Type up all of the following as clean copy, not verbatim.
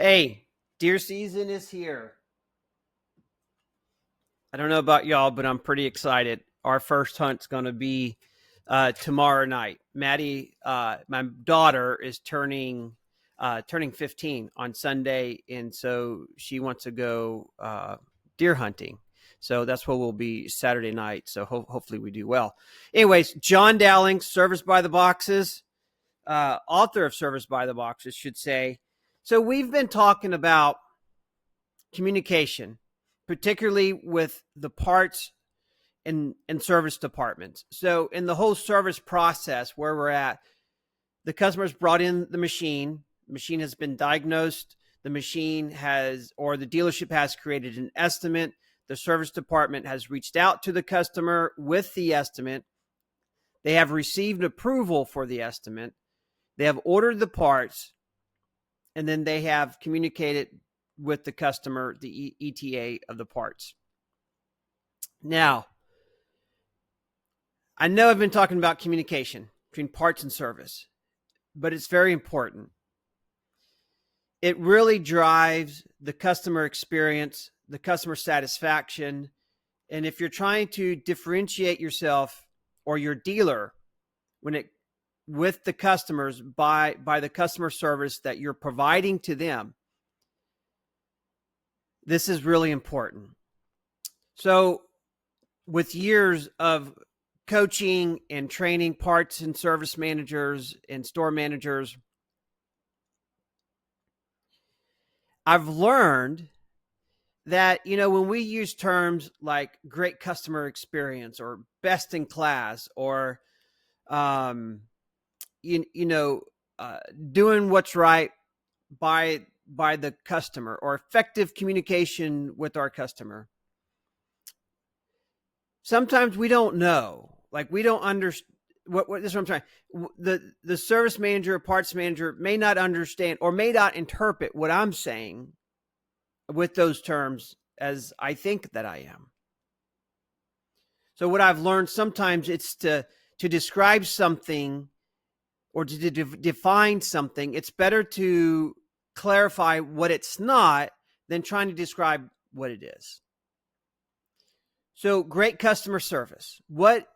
Hey, deer season is here. I don't know about y'all, but I'm pretty excited. Our first hunt's going to be tomorrow night. Maddie, my daughter, is turning 15 on Sunday, and so she wants to go deer hunting. So that's what we'll be Saturday night. So hopefully we do well. Anyways, John Dowling, Service by the Boxes, author of Service by the Boxes, should say. So we've been talking about communication, particularly with the parts and service departments. So in the whole service process where we're at, the customer's brought in the machine has been diagnosed, the machine has, or the dealership has created an estimate. The service department has reached out to the customer with the estimate. They have received approval for the estimate. They have ordered the parts, and then they have communicated with the customer the ETA of the parts. Now, I know I've been talking about communication between parts and service, but it's very important. It really drives the customer experience, the customer satisfaction. And if you're trying to differentiate yourself or your dealer with the customers by the customer service that you're providing to them, this is really important. So with years of coaching and training parts and service managers and store managers, I've learned that, when we use terms like great customer experience or best in class or, doing what's right by the customer or effective communication with our customer, sometimes we don't know. Like, we don't understand what this is what I'm trying. The service manager or parts manager may not understand or may not interpret what I'm saying with those terms as I think that I am. So what I've learned, sometimes it's to describe something or to define something, it's better to clarify what it's not than trying to describe what it is. So great customer service. What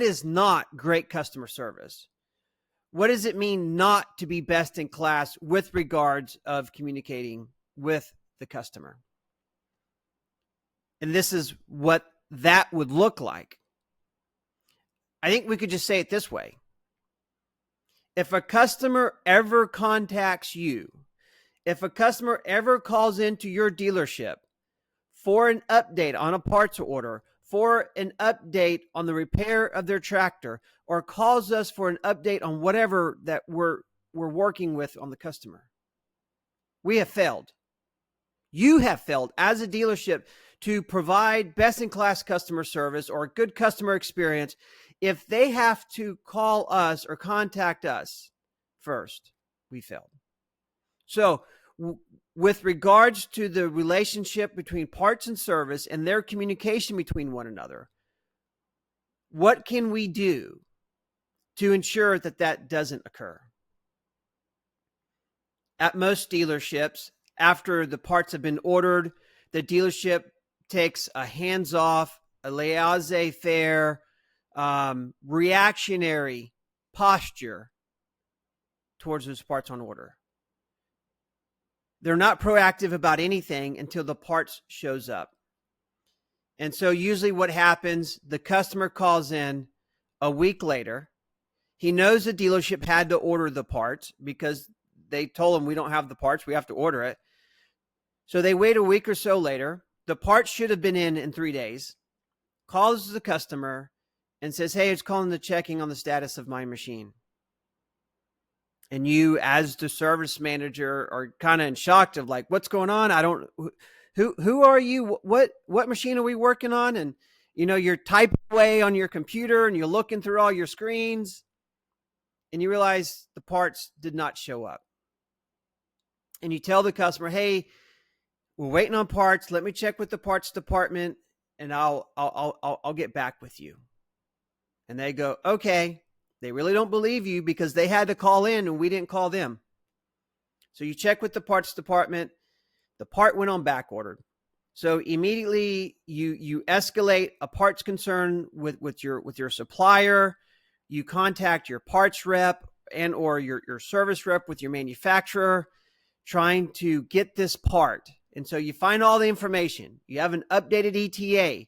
is not great customer service? What does it mean not to be best in class with regards of communicating with the customer? And this is what that would look like. I think we could just say it this way. If a customer ever contacts you, if a customer ever calls into your dealership for an update on a parts order, for an update on the repair of their tractor, or calls us for an update on whatever that we're working with on the customer, we have failed. You have failed as a dealership to provide best-in-class customer service or good customer experience if they have to call us or contact us first. We failed. So with regards to the relationship between parts and service and their communication between one another, what can we do to ensure that that doesn't occur? At most dealerships, after the parts have been ordered, the dealership takes a hands-off, a laissez-faire, reactionary posture towards those parts on order. They're not proactive about anything until the parts shows up. And so usually what happens, the customer calls in a week later. He knows the dealership had to order the parts because they told him we don't have the parts, we have to order it. So they wait a week or so later. The parts should have been in 3 days. Calls the customer and says, hey, it's calling the checking on the status of my machine. And you, as the service manager, are kind of in shock of like, what's going on? Who are you? What machine are we working on? And, you're typing away on your computer and you're looking through all your screens and you realize the parts did not show up. And you tell the customer, hey, we're waiting on parts. Let me check with the parts department and I'll get back with you. And they go, okay. They really don't believe you because they had to call in and we didn't call them. So you check with the parts department. The part went on back order. So immediately you escalate a parts concern with your supplier. You contact your parts rep and or your service rep with your manufacturer, trying to get this part. And so you find all the information. You have an updated ETA.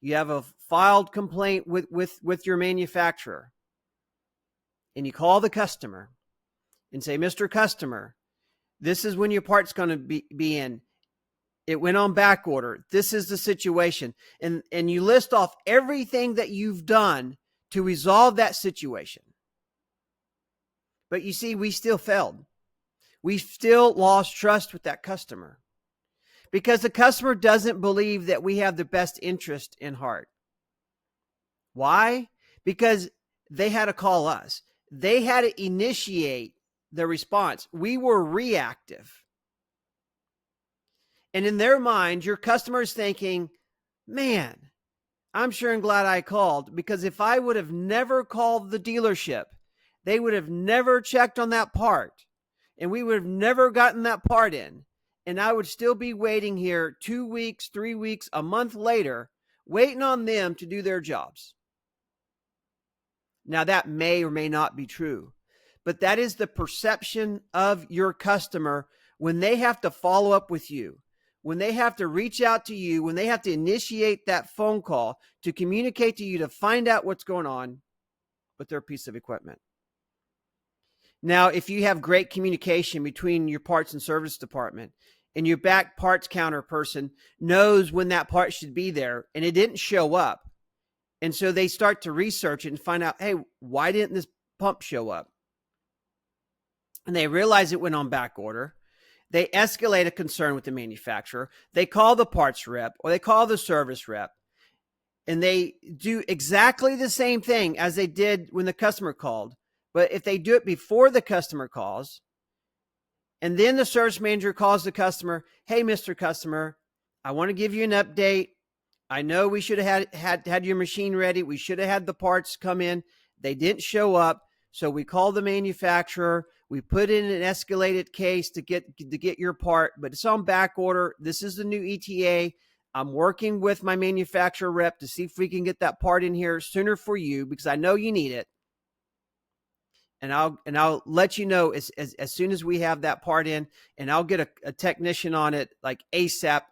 You have a filed complaint with your manufacturer. And you call the customer and say, Mr. Customer, this is when your part's going to be in. It went on back order. This is the situation. And you list off everything that you've done to resolve that situation. But you see, we still failed. We still lost trust with that customer because the customer doesn't believe that we have the best interest in heart. Why? Because they had to call us. They had to initiate the response. We were reactive. And in their mind, your customer is thinking, man, I'm sure and glad I called, because if I would have never called the dealership, they would have never checked on that part, and we would have never gotten that part in. And I would still be waiting here 2 weeks, 3 weeks, a month later, waiting on them to do their jobs. Now, that may or may not be true, but that is the perception of your customer when they have to follow up with you, when they have to reach out to you, when they have to initiate that phone call to communicate to you to find out what's going on with their piece of equipment. Now, if you have great communication between your parts and service department and your back parts counter person knows when that part should be there and it didn't show up, and so they start to research it and find out, hey, why didn't this pump show up? And they realize it went on back order. They escalate a concern with the manufacturer. They call the parts rep or they call the service rep, and they do exactly the same thing as they did when the customer called. But if they do it before the customer calls, and then the service manager calls the customer, hey, Mr. Customer, I want to give you an update. I know we should have had your machine ready. We should have had the parts come in. They didn't show up. So we called the manufacturer. We put in an escalated case to get your part, but it's on back order. This is the new ETA. I'm working with my manufacturer rep to see if we can get that part in here sooner for you because I know you need it. And I'll let you know as soon as we have that part in, and I'll get a technician on it like ASAP.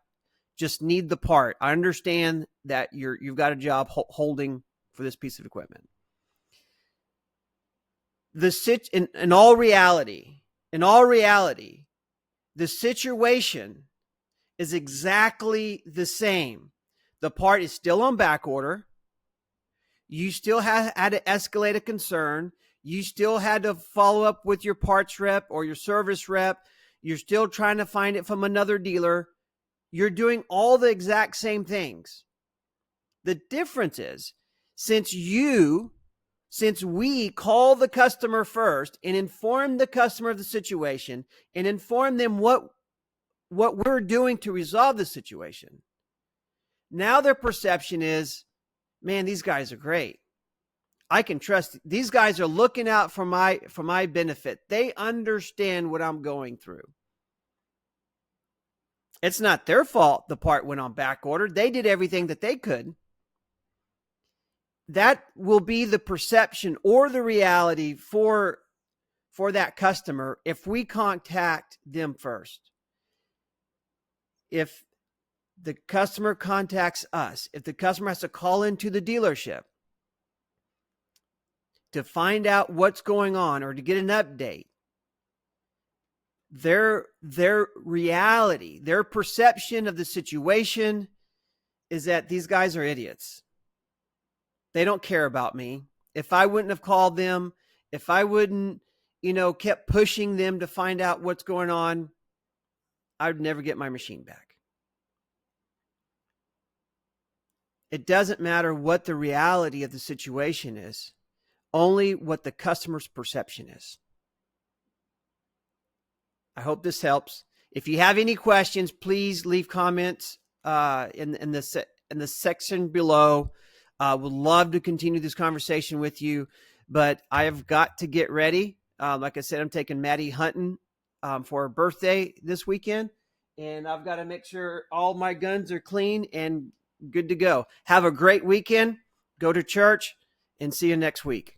Just need the part. I understand that you've got a job holding for this piece of equipment. In all reality, the situation is exactly the same. The part is still on back order. You still had to escalate a concern. You still had to follow up with your parts rep or your service rep. You're still trying to find it from another dealer. You're doing all the exact same things. The difference is, since we call the customer first and inform the customer of the situation and inform them what we're doing to resolve the situation, now their perception is, man, these guys are great. I can trust these guys are looking out for my benefit. They understand what I'm going through. It's not their fault the part went on back order. They did everything that they could. That will be the perception or the reality for that customer if we contact them first. If the customer contacts us, if the customer has to call into the dealership to find out what's going on or to get an update, their reality, their perception of the situation is that these guys are idiots. They don't care about me. If I wouldn't have called them, if I wouldn't, kept pushing them to find out what's going on, I would never get my machine back. It doesn't matter what the reality of the situation is, only what the customer's perception is. I hope this helps. If you have any questions, please leave comments in the section below. Would love to continue this conversation with you, but I have got to get ready. Like I said, I'm taking Maddie hunting for her birthday this weekend, and I've got to make sure all my guns are clean and good to go. Have a great weekend. Go to church and see you next week.